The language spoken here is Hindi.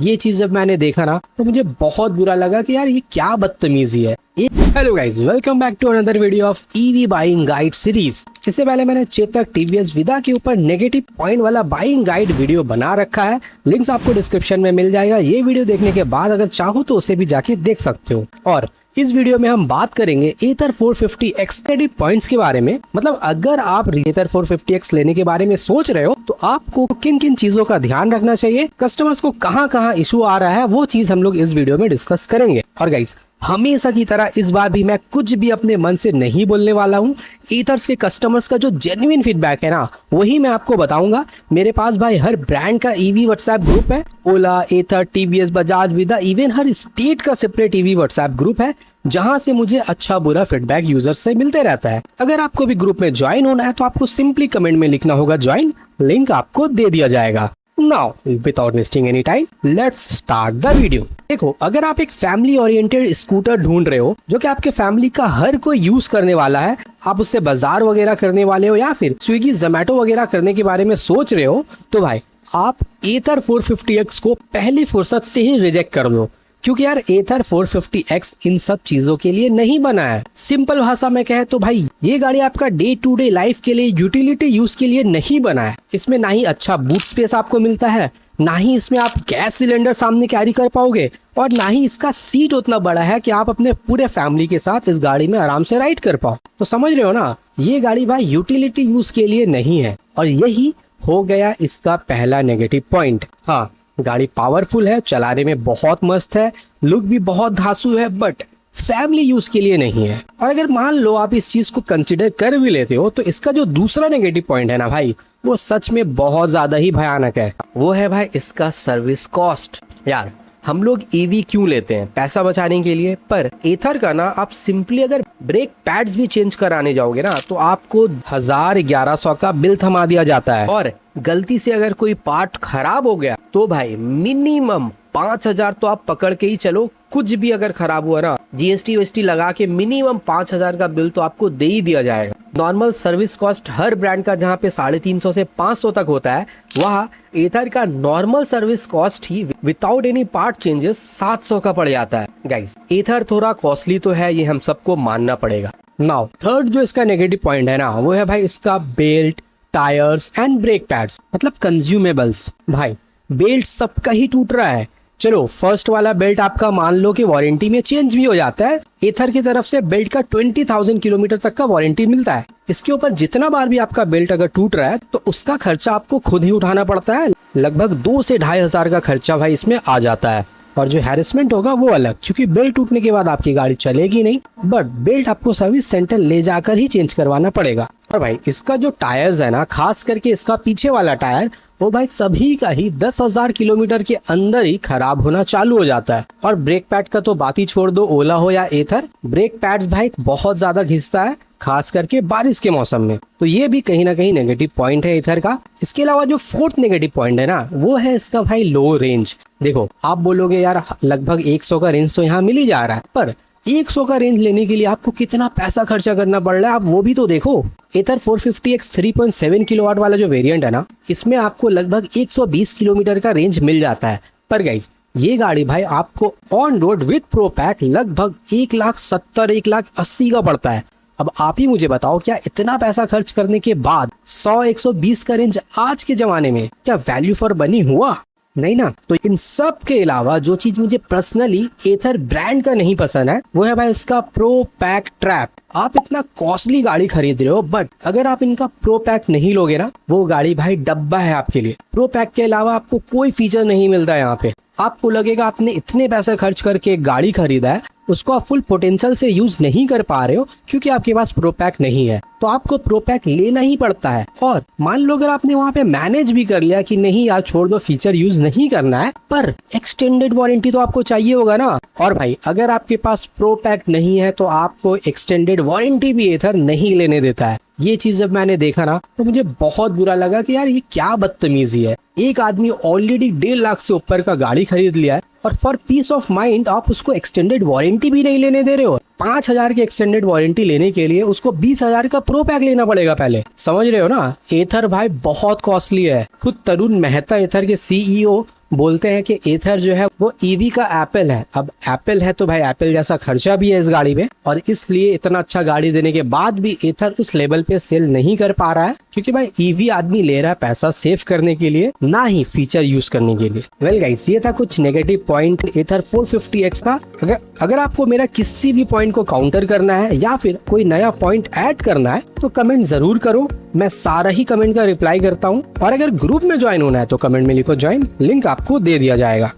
ये चीज जब मैंने देखा ना तो मुझे बहुत बुरा लगा कि यार ये क्या बदतमीजी है। Hello guys, welcome back to another video of EV buying guide series. इससे पहले मैंने चेतक टीवीएस विदा के ऊपर नेगेटिव पॉइंट वाला बाइंग गाइड वीडियो बना रखा है, लिंक्स आपको डिस्क्रिप्शन में मिल जाएगा। ये वीडियो देखने के बाद अगर चाहो तो उसे भी जाके देख सकते हो। और इस वीडियो में हम बात करेंगे एथर 450X नेगेटिव पॉइंट्स के बारे में। मतलब अगर आप एथर 450X लेने के बारे में सोच रहे हो तो आपको किन किन चीजों का ध्यान रखना चाहिए, कस्टमर्स को कहाँ कहाँ इशू आ रहा है, वो चीज हम लोग इस वीडियो में डिस्कस करेंगे। और गाइस, हमेशा की तरह इस बार भी मैं कुछ भी अपने मन से नहीं बोलने वाला हूँ। एथर्स के कस्टमर्स का जो जेन्युइन फीडबैक है ना, वही मैं आपको बताऊंगा। मेरे पास भाई हर ब्रांड का ईवी व्हाट्सएप ग्रुप है। ओला, एथर, टीवीएस, बजाज, विदा, इवन हर स्टेट का सेपरेट ईवी व्हाट्सएप ग्रुप है, जहां से मुझे अच्छा बुरा फीडबैक यूजर्स से मिलते रहता है। अगर आपको भी ग्रुप में ज्वाइन होना है तो आपको सिंपली कमेंट में लिखना होगा ज्वाइन, लिंक आपको दे दिया जाएगा। Now, without wasting any time, let's start the video. देखो, अगर आप एक फैमिली ओरिएंटेड स्कूटर ढूंढ रहे हो जो कि आपके फैमिली का हर कोई यूज करने वाला है, आप उससे बाजार वगैरह करने वाले हो या फिर स्विगी जोमेटो वगैरह करने के बारे में सोच रहे हो, तो भाई आप एथर 450X को पहली फुर्सत से ही रिजेक्ट कर दो। क्योंकि यार एथर 450X इन सब चीजों के लिए नहीं बना है। सिंपल भाषा में कहे तो भाई ये गाड़ी आपका डे टू डे लाइफ के लिए, यूटिलिटी यूज के लिए नहीं बना है। इसमें ना ही अच्छा बूट स्पेस आपको मिलता है, ना ही इसमें आप गैस सिलेंडर सामने कैरी कर पाओगे, और ना ही इसका सीट उतना बड़ा है कि आप अपने पूरे फैमिली के साथ इस गाड़ी में आराम से राइड कर पाओ। तो समझ रहे हो ना, ये गाड़ी भाई यूटिलिटी यूज के लिए नहीं है। और यही हो गया इसका पहला नेगेटिव पॉइंट। हाँ, गाड़ी पावरफुल है, चलाने में बहुत मस्त है, लुक भी बहुत धांसू है, बट फैमिली यूज के लिए नहीं है। और अगर मान लो आप इस चीज को कंसिडर कर भी लेते हो तो इसका जो दूसरा नेगेटिव पॉइंट है ना भाई, वो सच में बहुत ज्यादा ही भयानक है। वो है भाई इसका सर्विस कॉस्ट। यार, हम लोग ईवी क्यों लेते हैं? पैसा बचाने के लिए। पर एथर का ना, आप सिंपली अगर ब्रेक पैड्स भी चेंज कराने जाओगे ना तो आपको 1000-1100 का बिल थमा दिया जाता है। और गलती से अगर कोई पार्ट खराब हो गया तो भाई मिनिमम 5000 तो आप पकड़ के ही चलो। कुछ भी अगर खराब हुआ ना, जीएसटी वीएसटी लगा के मिनिमम 5000 का बिल तो आपको दे ही दिया जाएगा। नॉर्मल सर्विस कॉस्ट हर ब्रांड का जहाँ पे 350 से 500 तक होता है, वहाँ एथर का नॉर्मल सर्विस कॉस्ट ही विदाउट एनी पार्ट चेंजेस 700 का पड़ जाता है। गाइस, एथर थोड़ा कॉस्टली तो है, ये हम सबको मानना पड़ेगा। नाउ थर्ड जो इसका नेगेटिव पॉइंट है ना, वो है भाई इसका belt, tyres and brake pads, मतलब कंज्यूमेबल्स। भाई बेल्ट सबका ही टूट रहा है। चलो, फर्स्ट वाला बेल्ट आपका मान लो कि वारंटी में चेंज भी हो जाता है। एथर की तरफ से बेल्ट का 20,000 किलोमीटर तक का वारंटी मिलता है। इसके ऊपर जितना बार भी आपका बेल्ट अगर टूट रहा है तो उसका खर्चा आपको खुद ही उठाना पड़ता है। लगभग 2 से 2,500 का खर्चा भाई इसमें आ जाता है। और जो हैरेसमेंट होगा वो अलग, क्योंकि बेल्ट टूटने के बाद आपकी गाड़ी चलेगी नहीं, बट बेल्ट आपको सर्विस सेंटर ले जाकर ही चेंज करवाना पड़ेगा। और भाई इसका जो टायर्स है ना, खास करके इसका पीछे वाला टायर, वो भाई सभी का ही 10,000 किलोमीटर के अंदर ही खराब होना चालू हो जाता है। और ब्रेक पैड का तो बात ही छोड़ दो, ओला हो या एथर, ब्रेक पैड्स भाई बहुत ज्यादा घिसता है, खास करके बारिश के मौसम में। तो ये भी कहीं ना कहीं नेगेटिव पॉइंट है एथर का। इसके अलावा जो फोर्थ नेगेटिव पॉइंट है ना, वो है इसका भाई लो रेंज। देखो, आप बोलोगे यार लगभग 100 का रेंज तो यहाँ मिल ही जा रहा है, पर 100 का रेंज लेने के लिए आपको कितना पैसा खर्चा करना पड़ रहा है, आप वो भी तो देखो। एथर 450X 3.7 किलोवाट वाला जो वेरिएंट है ना, इसमें आपको लगभग 120 किलोमीटर का रेंज मिल जाता है। पर गाइस, ये गाड़ी भाई आपको on road with pro pack लगभग 1,70,000-1,80,000 का पड़ता है। अब आप ही मुझे बताओ, क्या इतना पैसा खर्च करने के बाद 100-120 का रेंज आज के जमाने में क्या वैल्यू फॉर मनी हुआ? नहीं ना। तो इन सब के अलावा जो चीज मुझे पर्सनली एथर ब्रांड का नहीं पसंद है, वो है भाई उसका प्रो पैक ट्रैप। आप इतना कॉस्टली गाड़ी खरीद रहे हो, बट अगर आप इनका प्रो पैक नहीं लोगे ना, वो गाड़ी भाई डब्बा है आपके लिए। प्रो पैक के अलावा आपको कोई फीचर नहीं मिलता यहाँ पे। आपको लगेगा आपने इतने पैसे खर्च करके गाड़ी खरीदा है, उसको आप फुल पोटेंशियल से यूज नहीं कर पा रहे हो क्योंकि आपके पास प्रो पैक नहीं है। तो आपको प्रो पैक लेना ही पड़ता है। और मान लो अगर आपने वहाँ पे मैनेज भी कर लिया कि नहीं यार छोड़ दो, फीचर यूज नहीं करना है, पर एक्सटेंडेड वारंटी तो आपको चाहिए होगा ना। और भाई अगर आपके पास प्रो पैक नहीं है तो आपको एक्सटेंडेड वारंटी भी एथर नहीं लेने देता है। ये चीज जब मैंने देखा ना तो मुझे बहुत बुरा लगा कि यार ये क्या बदतमीजी है। एक आदमी ऑलरेडी 1.5 लाख से ऊपर का गाड़ी खरीद लिया है और फॉर पीस ऑफ माइंड आप उसको एक्सटेंडेड वारंटी भी नहीं लेने दे रहे हो। 5,000 की एक्सटेंडेड वारंटी लेने के लिए उसको 20,000 का प्रो पैक लेना पड़ेगा पहले। समझ रहे हो ना, एथर भाई बहुत कॉस्टली है। खुद तरुण मेहता एथर के सीईओ बोलते हैं कि एथर जो है वो ईवी का एप्पल है। अब एप्पल है तो भाई एप्पल जैसा खर्चा भी है इस गाड़ी में, और इसलिए इतना अच्छा गाड़ी देने के बाद भी एथर उस लेवल पे सेल नहीं कर पा रहा है, क्योंकि भाई ईवी आदमी ले रहा है पैसा सेव करने के लिए, ना ही फीचर यूज करने के लिए। वेल गाइस, ये था कुछ नेगेटिव पॉइंट एथर 450X का। अगर आपको मेरा किसी भी पॉइंट को काउंटर करना है या फिर कोई नया पॉइंट ऐड करना है तो कमेंट जरूर करो, मैं सारा ही कमेंट का रिप्लाई करता हूँ। और अगर ग्रुप में ज्वाइन होना है तो कमेंट में लिखो ज्वाइन, लिंक आपको दे दिया जाएगा।